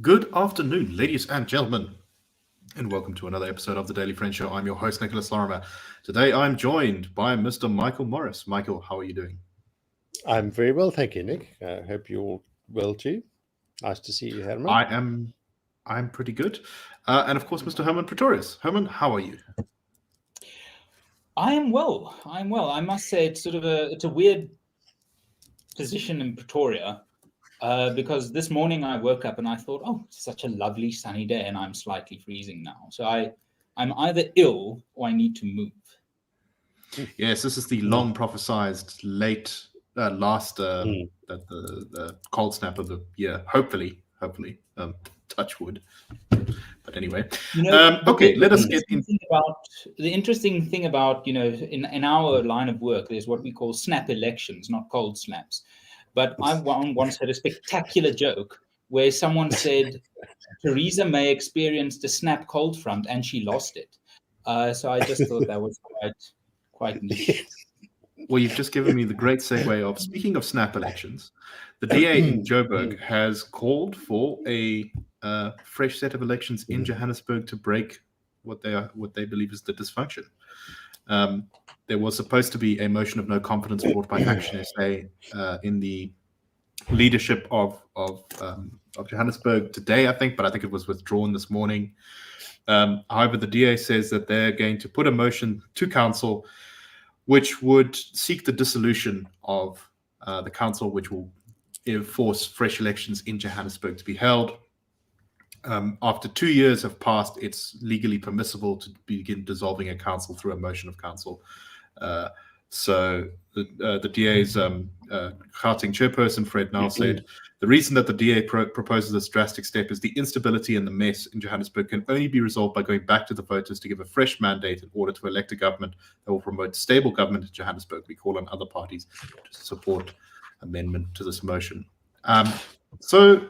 Good afternoon, ladies and gentlemen, and welcome to another episode of the Daily Friend Show. I'm your host, Nicholas Lorimer. Today, I'm joined by Mr. Michael Morris. Michael, how are you doing? I'm very well, thank you, Nick. I hope you're well too. Nice to see you, Herman. I'm pretty good. And of course, Mr. Hermann Pretorius. Herman, how are you? I am well. I must say it's a weird position in Pretoria. Because this morning I woke up and I thought, oh, it's such a lovely sunny day, and I'm slightly freezing now. So I'm either ill or I need to move. Yes, this is the long prophesized last the cold snap of the year. Hopefully, touch wood. But anyway, okay, let us get into the interesting thing about, in our line of work, there's what we call snap elections, not cold snaps. But I once heard a spectacular joke where someone said Theresa May experienced a snap cold front and she lost it. So I just thought that was quite neat. Well, you've just given me the great segue of, speaking of snap elections, the DA in Joburg has called for a fresh set of elections in Johannesburg to break what they believe is the dysfunction. There was supposed to be a motion of no confidence brought by Action SA in the leadership of Johannesburg today, I think, but I think it was withdrawn this morning. However, the DA says that they're going to put a motion to council which would seek the dissolution of the council, which will force fresh elections in Johannesburg to be held. After 2 years have passed, it's legally permissible to begin dissolving a council through a motion of council. So the DA's Gauteng chairperson, Fred Nile, said, the reason that the DA proposes this drastic step is the instability and the mess in Johannesburg can only be resolved by going back to the voters to give a fresh mandate in order to elect a government that will promote stable government in Johannesburg. We call on other parties to support amendment to this motion. So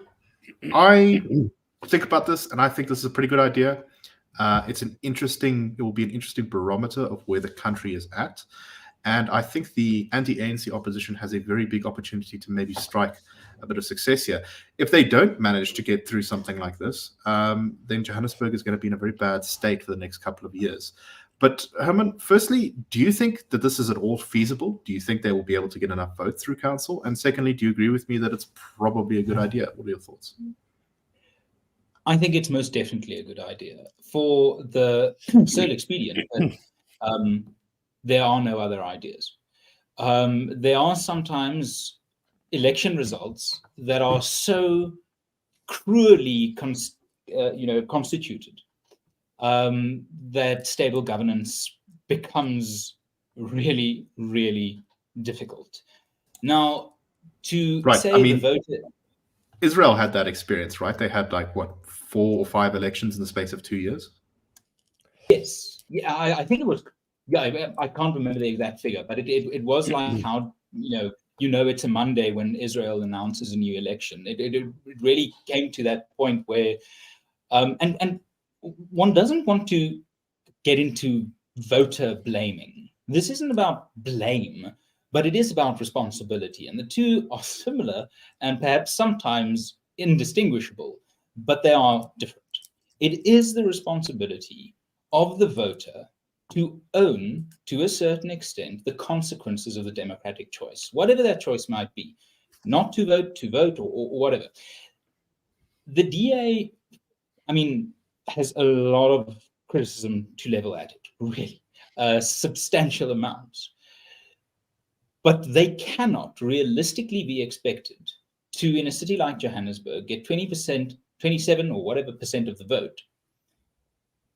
I think about this, and I think this is a pretty good idea. It will be an interesting barometer of where the country is at. And I think the anti-ANC opposition has a very big opportunity to maybe strike a bit of success here. If they don't manage to get through something like this, then Johannesburg is going to be in a very bad state for the next couple of years. But Herman, firstly, do you think that this is at all feasible? Do you think they will be able to get enough votes through council? And secondly, do you agree with me that it's probably a good idea? What are your thoughts? I think it's most definitely a good idea for the sole expedient that there are no other ideas. There are sometimes election results that are so cruelly constituted that stable governance becomes really, really difficult. Now, the voter... Israel had that experience, right? They had 4 or 5 elections in the space of 2 years. Yes, yeah, I think it was. Yeah, I can't remember the exact figure, but it was like how it's a Monday when Israel announces a new election. It really came to that point where, and one doesn't want to get into voter blaming. This isn't about blame, but it is about responsibility, and the two are similar and perhaps sometimes indistinguishable, but they are different. It is the responsibility of the voter to own, to a certain extent, the consequences of the democratic choice, whatever that choice might be, not to vote, or whatever. The DA, has a lot of criticism to level at it, really, substantial amounts. But they cannot realistically be expected to, in a city like Johannesburg, get 20%, 27 or whatever percent of the vote,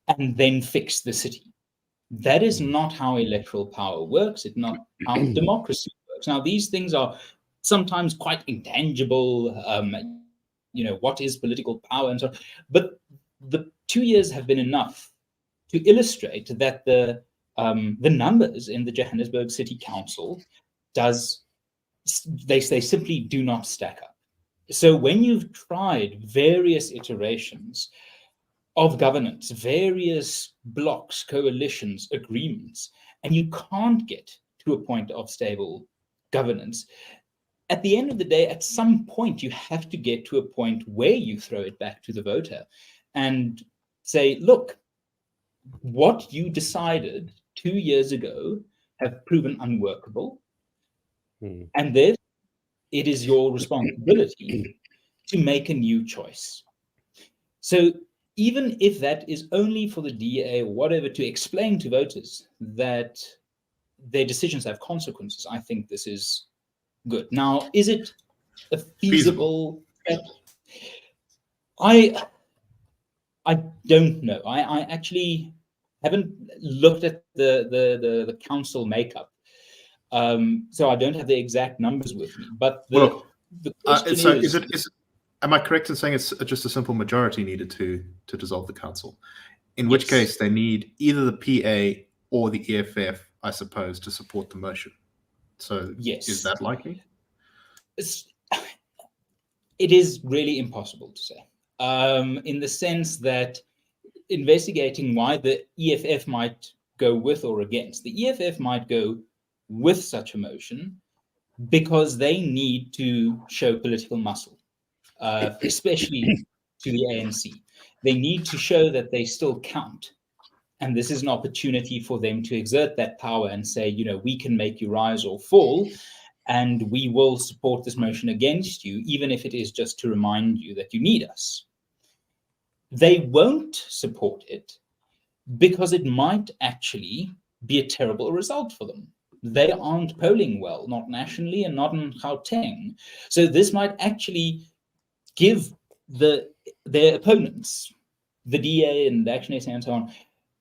and then fix the city. That is not how electoral power works. It's not how democracy works. Now, these things are sometimes quite intangible. What is political power and so on. But the 2 years have been enough to illustrate that the numbers in the Johannesburg City Council they simply do not stack up. So when you've tried various iterations, of governance, various blocks, coalitions, agreements, and you can't get to a point of stable governance, at the end of the day, at some point, you have to get to a point where you throw it back to the voter and say, look, what you decided 2 years ago have proven unworkable. And therefore, it is your responsibility to make a new choice. So even if that is only for the DA or whatever to explain to voters that their decisions have consequences, I think this is good. Now, is it a feasible step? I don't know. I actually haven't looked at the council makeup, so I don't have the exact numbers with me. But the question is am I correct in saying it's just a simple majority needed to dissolve the council? In which case, they need either the PA or the EFF, I suppose, to support the motion. So, is that likely? It is really impossible to say, in the sense that investigating why the EFF might go with or against. The EFF might go with such a motion because they need to show political muscle, especially to the ANC. They need to show that they still count. And this is an opportunity for them to exert that power and say, you know, we can make you rise or fall, and we will support this motion against you, even if it is just to remind you that you need us. They won't support it because it might actually be a terrible result for them. They aren't polling well, not nationally and not in Gauteng. So this might actually give their opponents, the DA and the Action SA and so on,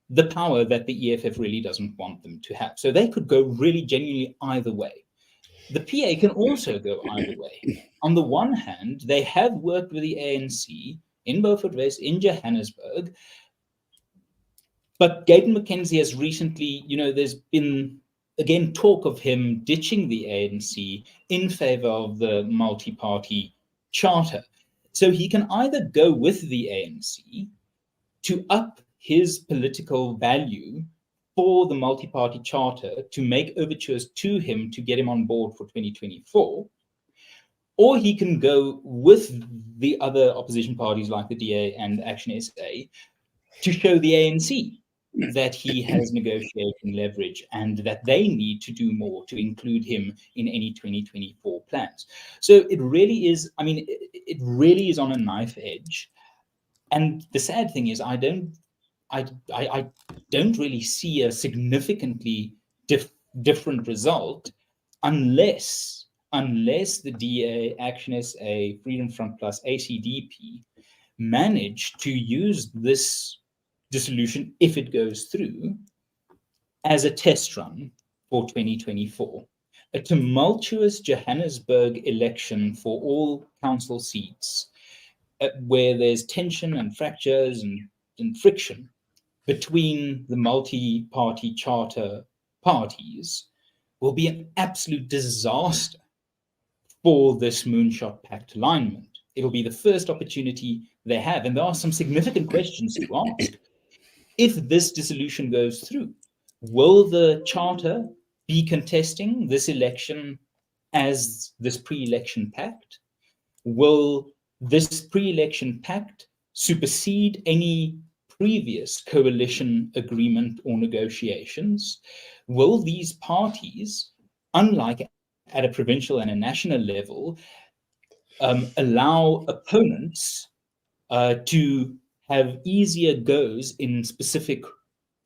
the power that the EFF really doesn't want them to have. So they could go really genuinely either way. The PA can also go either way. On the one hand, they have worked with the ANC in Beaufort West, in Johannesburg, but Gayton McKenzie has recently, you know, there's been, again, talk of him ditching the ANC in favor of the multi-party charter. So he can either go with the ANC to up his political value for the multi-party charter, to make overtures to him to get him on board for 2024, or he can go with the other opposition parties like the DA and Action SA to show the ANC that he has negotiating leverage and that they need to do more to include him in any 2024 plans. So it really is, I mean, it really is on a knife edge. And the sad thing is, I don't really see a significantly different result unless the DA, Action SA, Freedom Front Plus, ACDP manage to use this dissolution, if it goes through, as a test run for 2024. A tumultuous Johannesburg election for all council seats, where there's tension and fractures and friction between the multi-party charter parties, will be an absolute disaster for this Moonshot Pact alignment. It'll be the first opportunity they have, and there are some significant questions to ask. If this dissolution goes through, will the charter be contesting this election as this pre-election pact? Will this pre-election pact supersede any previous coalition agreement or negotiations? Will these parties, unlike at a provincial and a national level, allow opponents to have easier goes in specific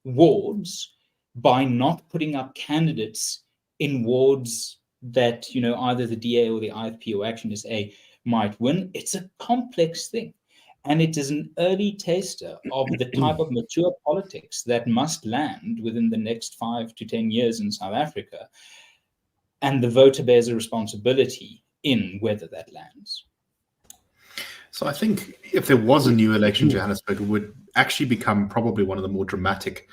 wards by not putting up candidates in wards that, you know, either the DA or the IFP or Action SA might win? It's a complex thing. And it is an early taster of the type of mature politics that must land within the next 5 to 10 years in South Africa. And the voter bears a responsibility in whether that lands. So I think if there was a new election in Johannesburg, it would actually become probably one of the more dramatic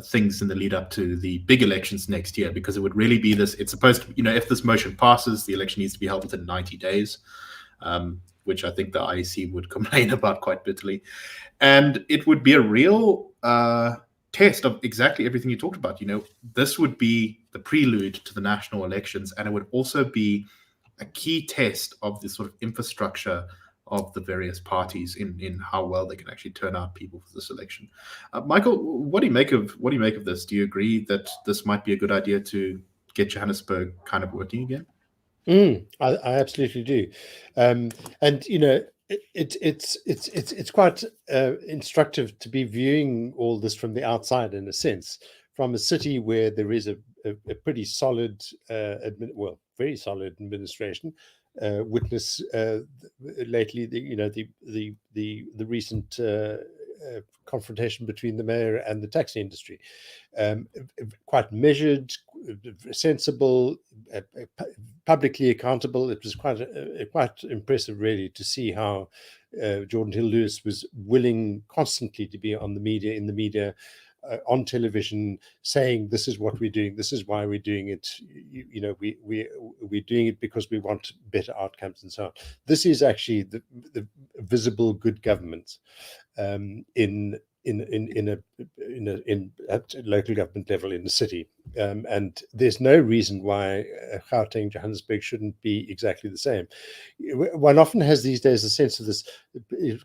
things in the lead up to the big elections next year, because it would really be this, it's supposed to, you know, if this motion passes, the election needs to be held within 90 days. which I think the IEC would complain about quite bitterly. And it would be a real test of exactly everything you talked about. This would be the prelude to the national elections, and it would also be a key test of the sort of infrastructure of the various parties in how well they can actually turn out people for this election. Michael, what do you make of this? Do you agree that this might be a good idea to get Johannesburg kind of working again? I absolutely do, and it's quite instructive to be viewing all this from the outside, in a sense, from a city where there is a pretty solid, very solid administration. Witness lately, the recent confrontation between the mayor and the taxi industry. Quite measured, sensible, publicly accountable. It was quite impressive, really, to see how Jordan Hill-Lewis was willing constantly to be in the media, on television, saying this is what we're doing, this is why we're doing it. We're doing it because we want better outcomes and so on. This is actually the visible good government in at local government level in the city, and there's no reason why Gauteng, Johannesburg shouldn't be exactly the same. One often has these days a sense of this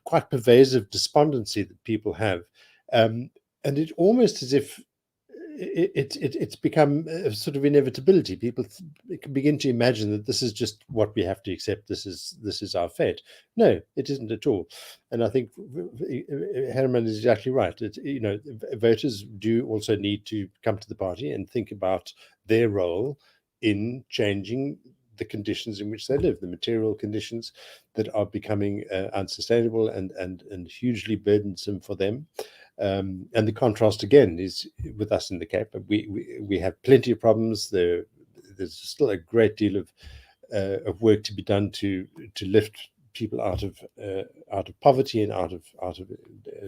quite pervasive despondency that people have, and it almost as if it's become a sort of inevitability. People can begin to imagine that this is just what we have to accept. This is our fate. No, it isn't at all. And I think Hermann is exactly right. Voters do also need to come to the party and think about their role in changing the conditions in which they live, the material conditions that are becoming unsustainable and hugely burdensome for them. And the contrast again is with us in the Cape. We have plenty of problems. There's still a great deal of work to be done to lift people out of poverty and out of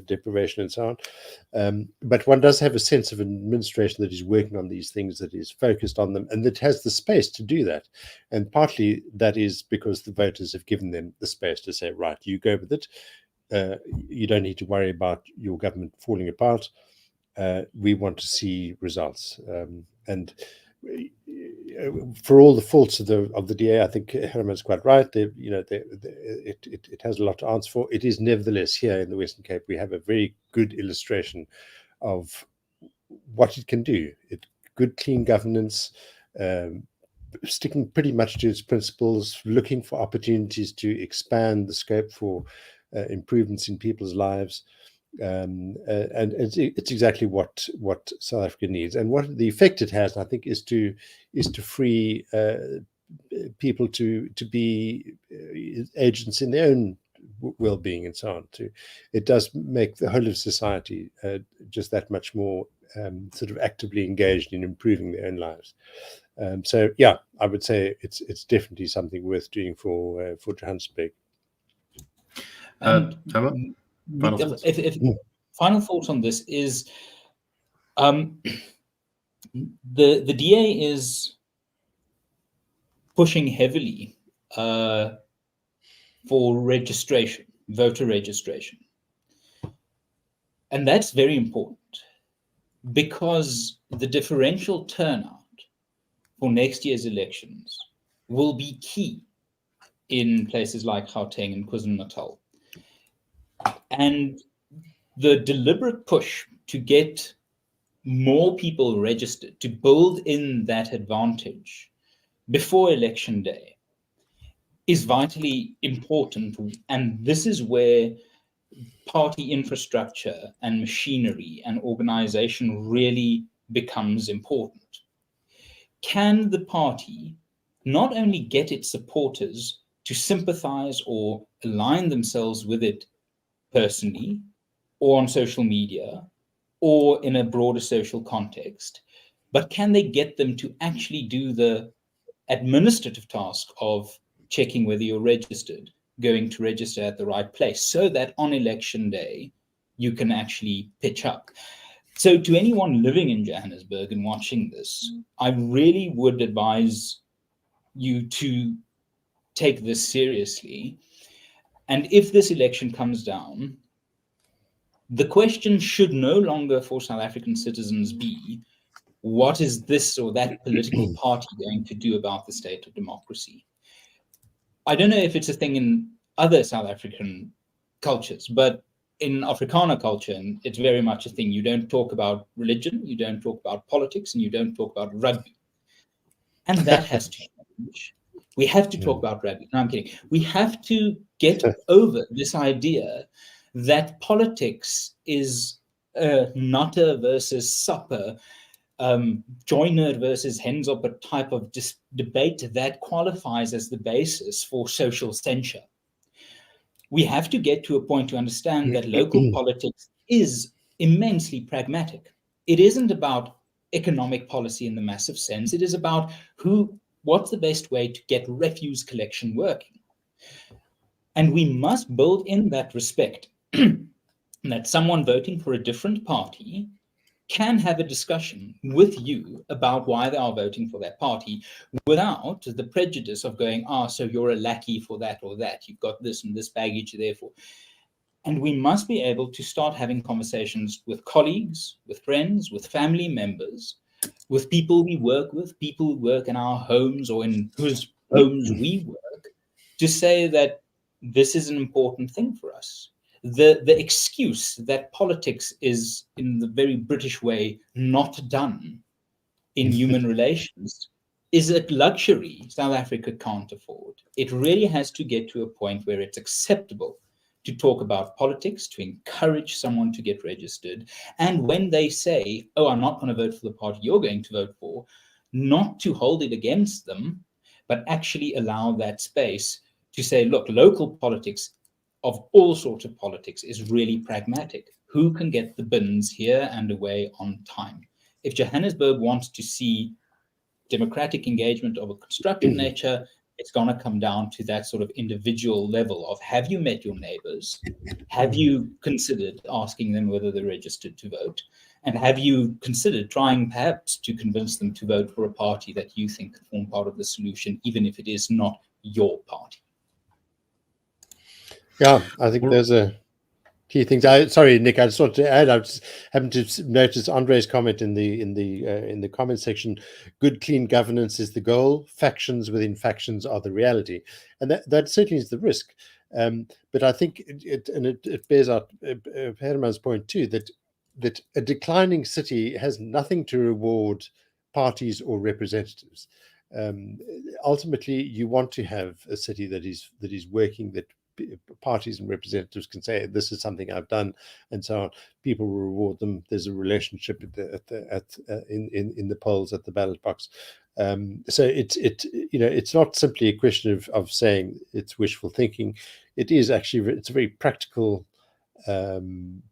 deprivation and so on. But one does have a sense of an administration that is working on these things, that is focused on them, and that has the space to do that. And partly that is because the voters have given them the space to say, right, you go with it. You don't need to worry about your government falling apart. We want to see results. And for all the faults of the DA, I think Hermann's quite right. It has a lot to answer for. It is nevertheless here in the Western Cape, we have a very good illustration of what it can do. Good, clean governance, sticking pretty much to its principles, looking for opportunities to expand the scope for improvements in people's lives, and it's exactly what South Africa needs. And what the effect it has, I think, is to free people to be agents in their own well-being and so on. It does make the whole of society just that much more sort of actively engaged in improving their own lives. So yeah, I would say it's definitely something worth doing for Johannesburg. Final thoughts on this is the DA is pushing heavily for registration, voter registration. And that's very important because the differential turnout for next year's elections will be key in places like Gauteng and KwaZulu-Natal. And the deliberate push to get more people registered, to build in that advantage before election day, is vitally important. And this is where party infrastructure and machinery and organization really becomes important. Can the party not only get its supporters to sympathize or align themselves with it personally, or on social media, or in a broader social context, but can they get them to actually do the administrative task of checking whether you're registered, going to register at the right place, so that on election day, you can actually pitch up? So to anyone living in Johannesburg and watching this, I really would advise you to take this seriously And if this election comes down, the question should no longer for South African citizens be, what is this or that political party going to do about the state of democracy? I don't know if it's a thing in other South African cultures, but in Afrikaner culture, it's very much a thing. You don't talk about religion, you don't talk about politics, and you don't talk about rugby. And that has to change. We have to talk about rugby. No, I'm kidding. We have to get over this idea that politics is nutter versus supper, joiner versus Hensopper type of debate that qualifies as the basis for social censure. We have to get to a point to understand that local politics is immensely pragmatic. It isn't about economic policy in the massive sense. It is about what's the best way to get refuse collection working. And we must build in that respect that someone voting for a different party can have a discussion with you about why they are voting for that party without the prejudice of going, so you're a lackey for that or that. You've got this and this baggage, therefore. And we must be able to start having conversations with colleagues, with friends, with family members, with people we work with, people who work in our homes or in whose homes we work, to say that this is an important thing for us. The excuse that politics is, in the very British way, not done in human relations is a luxury South Africa can't afford. It really has to get to a point where it's acceptable to talk about politics, to encourage someone to get registered. And when they say, I'm not going to vote for the party you're going to vote for, not to hold it against them, but actually allow that space to say, look, local politics of all sorts of politics is really pragmatic. Who can get the bins here and away on time? If Johannesburg wants to see democratic engagement of a constructive nature, it's going to come down to that sort of individual level of, have you met your neighbors? Have you considered asking them whether they're registered to vote? And have you considered trying perhaps to convince them to vote for a party that you think can form part of the solution, even if it is not your party? Yeah, I think those are key things. Sorry, Nick, I just wanted to add. I just happened to notice Andre's comment in the comment section. Good, clean governance is the goal. Factions within factions are the reality, and that certainly is the risk. But I think it bears out Hermann's point too, that a declining city has nothing to reward parties or representatives. Ultimately, you want to have a city that is working, that parties and representatives can say, this is something I've done, and so on. People will reward them. There's a relationship in the polls, at the ballot box. So it's not simply a question of saying it's wishful thinking. It's a very practical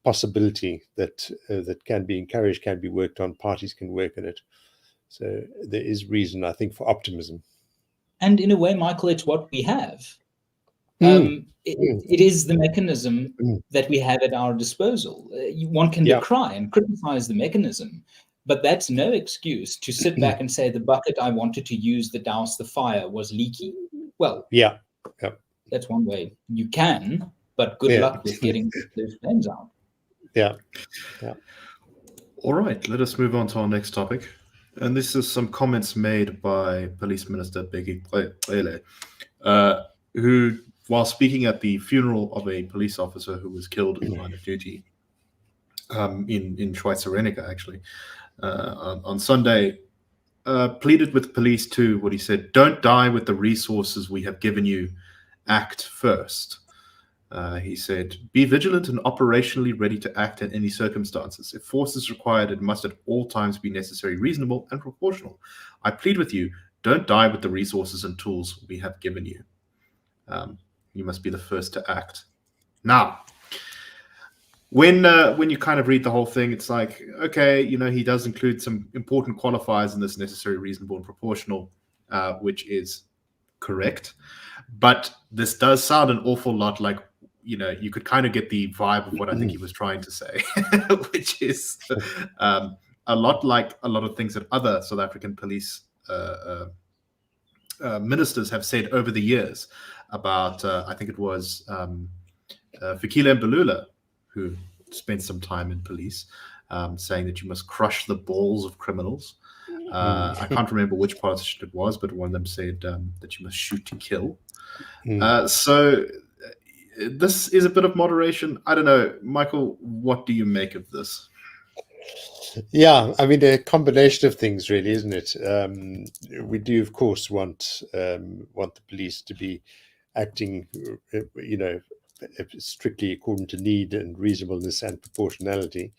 possibility that can be encouraged, can be worked on. Parties can work on it. So there is reason, I think, for optimism. And in a way, Michael, it's what we have. It is the mechanism that we have at our disposal. One can decry and criticize the mechanism, but that's no excuse to sit back and say the bucket I wanted to use to douse the fire was leaky. Well, that's one way you can, but good luck with getting those flames out. Yeah. All right, let us move on to our next topic. And this is some comments made by Police Minister Bheki Cele, who, while speaking at the funeral of a police officer who was killed in line of duty in Schweizer actually, on Sunday, pleaded with police to, what he said, don't die with the resources we have given you, act first. He said, be vigilant and operationally ready to act in any circumstances. If force is required, it must at all times be necessary, reasonable, and proportional. I plead with you, don't die with the resources and tools we have given you. You must be the first to act. Now, when you kind of read the whole thing, it's like, okay, he does include some important qualifiers in this: necessary, reasonable, and proportional, which is correct. But this does sound an awful lot like, you could kind of get the vibe of what I think he was trying to say, which is a lot like a lot of things that other South African police ministers have said over the years about, I think it was Fikile Mbalula, who spent some time in police, saying that you must crush the balls of criminals. I can't remember which politician it was, but one of them said that you must shoot to kill. So this is a bit of moderation. I don't know, Michael, what do you make of this? Yeah, I mean, a combination of things, really, isn't it? We do, of course, want the police to be acting, strictly according to need and reasonableness and proportionality.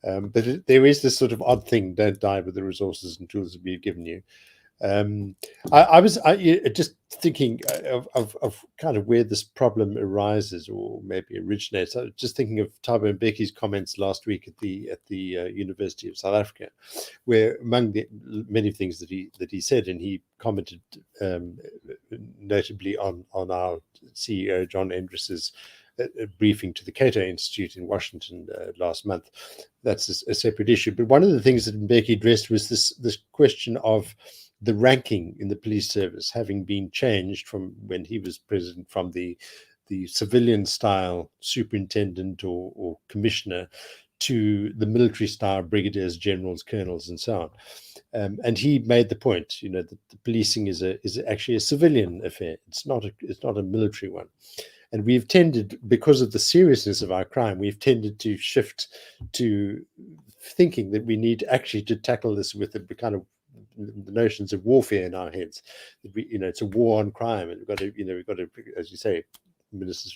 But there is this sort of odd thing: don't die with the resources and tools that we've given you. I was just thinking of kind of where this problem arises, or maybe originates. I was just thinking of Thabo Mbeki's comments last week at the University of South Africa, where among the many things that he said, and he commented notably on our CEO John Endress's briefing to the Cato Institute in Washington last month. That's a separate issue. But one of the things that Mbeki addressed was this question of the ranking in the police service having been changed from when he was president, from the civilian style superintendent or commissioner to the military style brigadiers, generals, colonels, and so on. And he made the point, that the policing is actually a civilian affair. It's not a military one. And we've tended, because of the seriousness of our crime, we've tended to shift to thinking that we need actually to tackle this with the kind of the notions of warfare in our heads. That it's a war on crime, and we've got to, as you say, ministers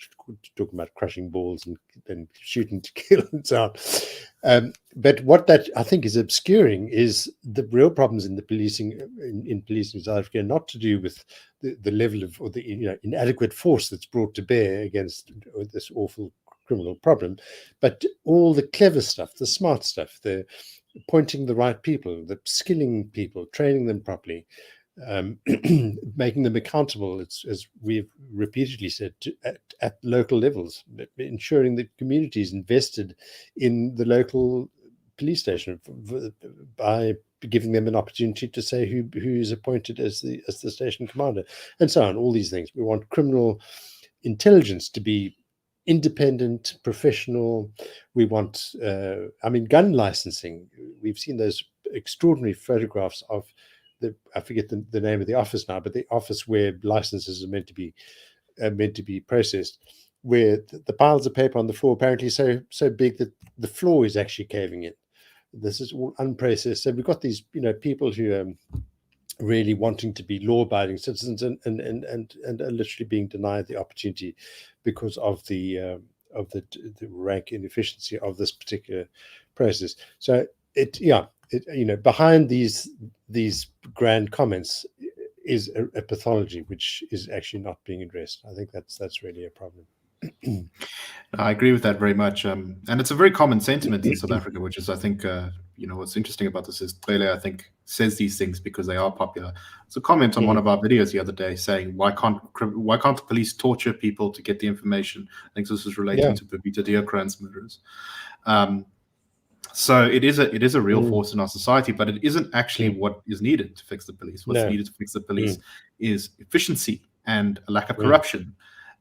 talking about crushing balls and shooting to kill and so on. But what that I think is obscuring is the real problems in the policing in policing in South Africa, not to do with the level of or the inadequate force that's brought to bear against this awful criminal problem, but all the clever stuff, the smart stuff, the appointing the right people, the skilling people, training them properly, making them accountable, as we've repeatedly said, at local levels, ensuring that communities invested in the local police station by giving them an opportunity to say who is appointed as the station commander, and so on. All these things. We want criminal intelligence to be independent, professional. We want, gun licensing. We've seen those extraordinary photographs of I forget the name of the office now, but the office where licenses are meant to be processed, where the piles of paper on the floor apparently so big that the floor is actually caving in. This is all unprocessed. So we've got these, people who are really wanting to be law-abiding citizens and are literally being denied the opportunity because of the rank inefficiency of this particular process. So behind these grand comments is a pathology which is actually not being addressed. I think that's really a problem. I agree with that very much, and it's a very common sentiment in South Africa, which is, I think, what's interesting about this is Cele, I think, says these things because they are popular. It's a comment on one of our videos the other day saying, why can't the police torture people to get the information? I think this is relating to Babita Deokrant's murderers. So it is a real force in our society, but it isn't actually what is needed to fix the police. What's needed to fix the police is efficiency and a lack of corruption.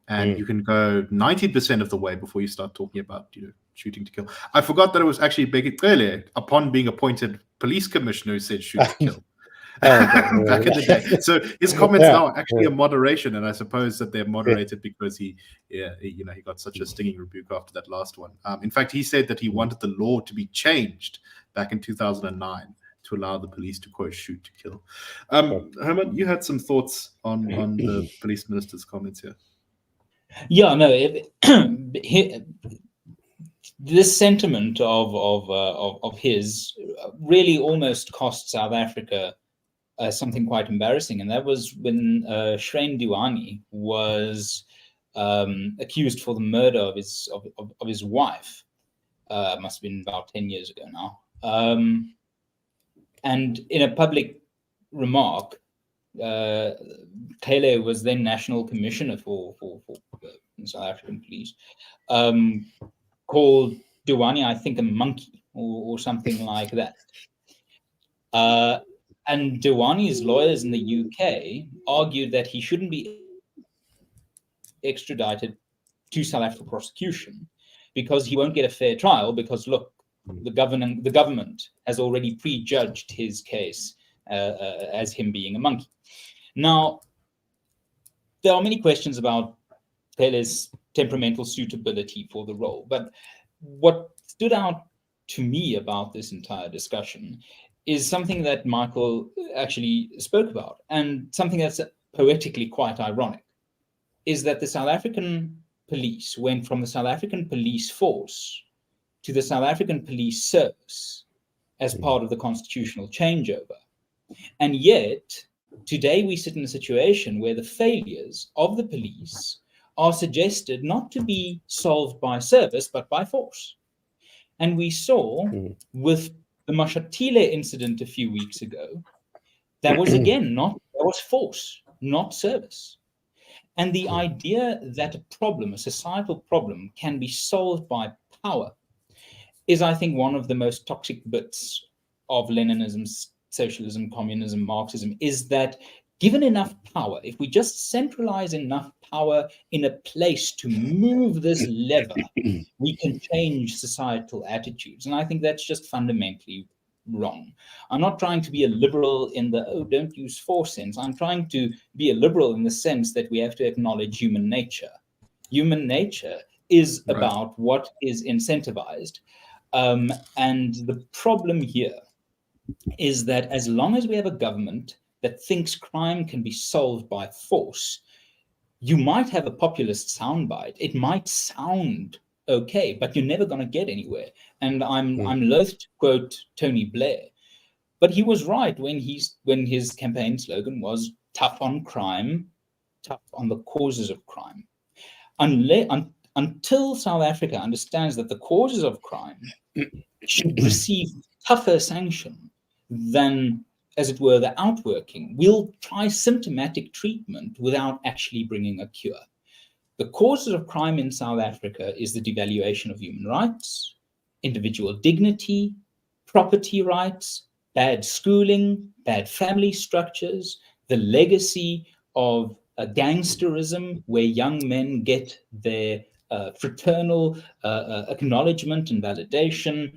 And you can go 90% of the way before you start talking about shooting to kill. I forgot that it was actually Bheki Cele, upon being appointed police commissioner, who said shoot to kill. Back in the day. So his comments now are actually a moderation, and I suppose that they're moderated because he got such a stinging rebuke after that last one. In fact, he said that he wanted the law to be changed back in 2009 to allow the police to, quote, shoot to kill. Herman, you had some thoughts on the police minister's comments here. Yeah, no. This sentiment of his really almost cost South Africa something quite embarrassing, and that was when Shrine Diwani was accused for the murder of his wife. Must have been about 10 years ago now. And in a public remark, Cele was then National Commissioner for South African Police, called Diwani, I think, a monkey or something like that. And Dewani's lawyers in the UK argued that he shouldn't be extradited to South Africa for prosecution because he won't get a fair trial because, look, the government has already prejudged his case as him being a monkey. Now, there are many questions about Cele's temperamental suitability for the role, but what stood out to me about this entire discussion is something that Michael actually spoke about, and something that's poetically quite ironic, is that the South African police went from the South African police force to the South African police service as part of the constitutional changeover. And yet, today we sit in a situation where the failures of the police are suggested not to be solved by service, but by force. And we saw with the Mashatile incident a few weeks ago, that was force, not service. And the idea that a societal problem, can be solved by power is, I think, one of the most toxic bits of Leninism, socialism, communism, Marxism, is that given enough power, if we just centralize enough power in a place to move this lever, we can change societal attitudes. And I think that's just fundamentally wrong. I'm not trying to be a liberal in the, oh, don't use force sense. I'm trying to be a liberal in the sense that we have to acknowledge human nature. Human nature is about what is incentivized. And the problem here is that as long as we have a government that thinks crime can be solved by force, you might have a populist soundbite. It might sound okay, but you're never going to get anywhere. And I'm loath to quote Tony Blair, but he was right when his campaign slogan was tough on crime, tough on the causes of crime. Until South Africa understands that the causes of crime should receive tougher sanction than, as it were, the outworking, we'll try symptomatic treatment without actually bringing a cure. The causes of crime in South Africa is the devaluation of human rights, individual dignity, property rights, bad schooling, bad family structures, the legacy of gangsterism, where young men get their fraternal acknowledgement and validation,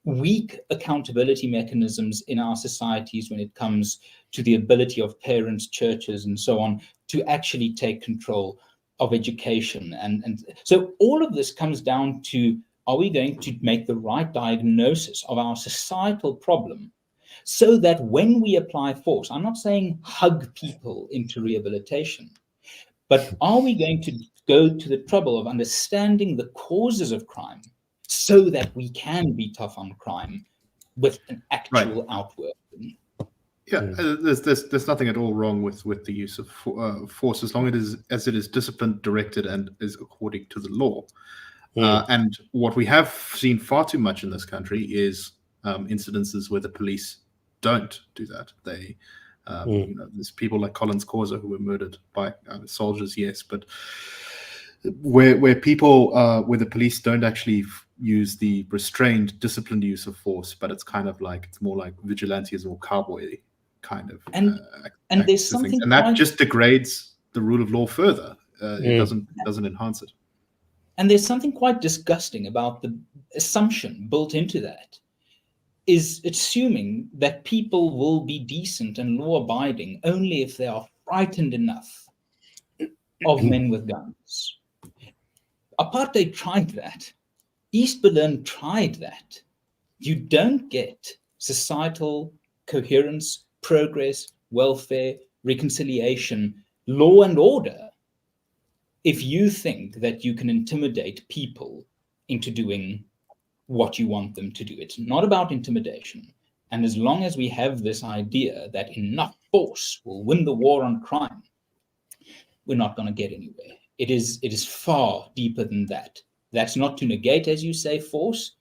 weak accountability mechanisms in our societies when it comes to the ability of parents, churches, and so on to actually take control of education. And so all of this comes down to, are we going to make the right diagnosis of our societal problem so that when we apply force, I'm not saying hug people into rehabilitation, but are we going to go to the trouble of understanding the causes of crime so that we can be tough on crime with an actual outwork? Yeah, there's nothing at all wrong with the use of force as long as it is disciplined, directed, and is according to the law. And what we have seen far too much in this country is incidences where the police don't do that. They, there's people like Collins Causa who were murdered by soldiers, yes, but where the police don't actually use the restrained, disciplined use of force, but it's kind of like, it's more like vigilantism or cowboy kind of and there's something, and that just degrades the rule of law further. It doesn't enhance it. And there's something quite disgusting about the assumption built into that, is assuming that people will be decent and law-abiding only if they are frightened enough of men with guns. Apartheid tried that. East Berlin tried that. You don't get societal coherence, progress, welfare, reconciliation, law and order if you think that you can intimidate people into doing what you want them to do. It's not about intimidation. And as long as we have this idea that enough force will win the war on crime, we're not going to get anywhere. It is far deeper than that. That's not to negate, as you say, force,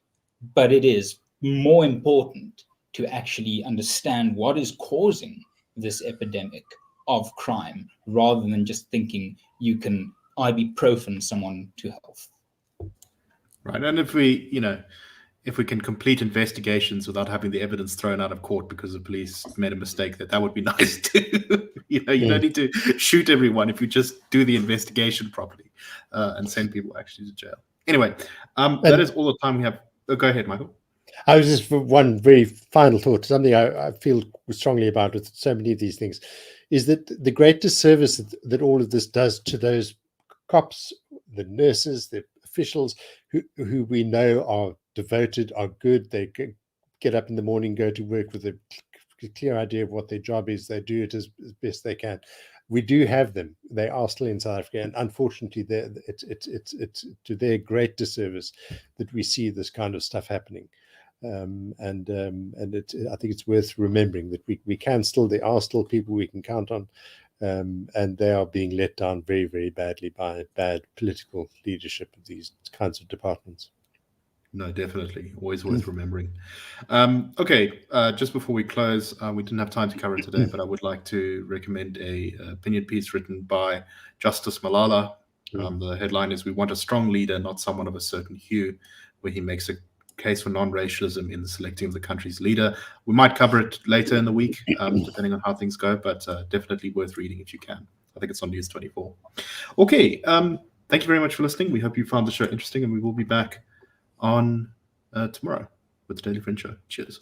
but it is more important to actually understand what is causing this epidemic of crime, rather than just thinking you can ibuprofen someone to health. Right. And if we, if we can complete investigations without having the evidence thrown out of court because the police made a mistake, that would be nice too. You don't need to shoot everyone if you just do the investigation properly and send people actually to jail. Anyway, that is all the time we have. Oh, go ahead, Michael. I was just for one very final thought, something I feel strongly about with so many of these things, is that the great disservice that all of this does to those cops, the nurses, the officials who we know are devoted, are good. They get up in the morning, go to work with a clear idea of what their job is. They do it as best they can. We do have them. They are still in South Africa, and unfortunately, it's to their great disservice that we see this kind of stuff happening. I think it's worth remembering that there are still people we can count on, and they are being let down very, very badly by bad political leadership of these kinds of departments. No, definitely. Always worth remembering. Okay, just before we close, we didn't have time to cover it today, but I would like to recommend a opinion piece written by Justice Malala. The headline is "We want a strong leader, not someone of a certain hue," where he makes a case for non-racialism in the selecting of the country's leader. We might cover it later in the week, depending on how things go, but definitely worth reading if you can. I think it's on News 24. Okay, thank you very much for listening. We hope you found the show interesting, and we will be back on tomorrow with the Daily Friend Show. Cheers.